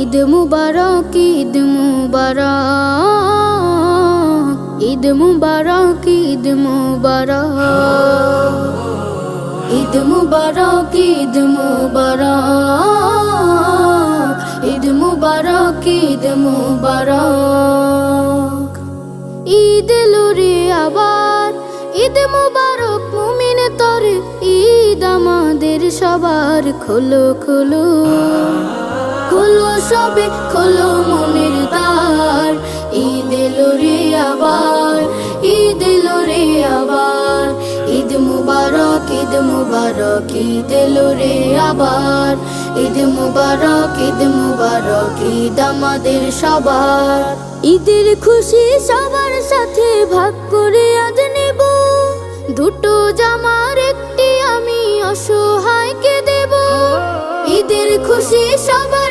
ঈদ মুবারক, ঈদ মুবারক, ঈদ মুবারক, ঈদ মুবারক, ঈদ মুবারক, ঈদ মুবারক, ঈদ মুবারক, ঈদ মুবারক। ঈদ এলো রে আবার, ঈদ মুবারক মুমিন তরে, ঈদ আমাদের সবার। খোলো খোলো খোলো সবে খোলো মনের দ্বার, ঈদ এলো রে আবার, ঈদ এলো রে আবার। ঈদ মুবারক, ঈদ মুবারক, ঈদ এলো রে আবার। ঈদ মুবারক, ঈদ মুবারক, ঈদ আমাদের সবার। ঈদের খুশি সবার সাথে ভাগ করে আজ নেব, দুটো জামার একটি আমি অসহায়কে দেব। ঈদের খুশি সবার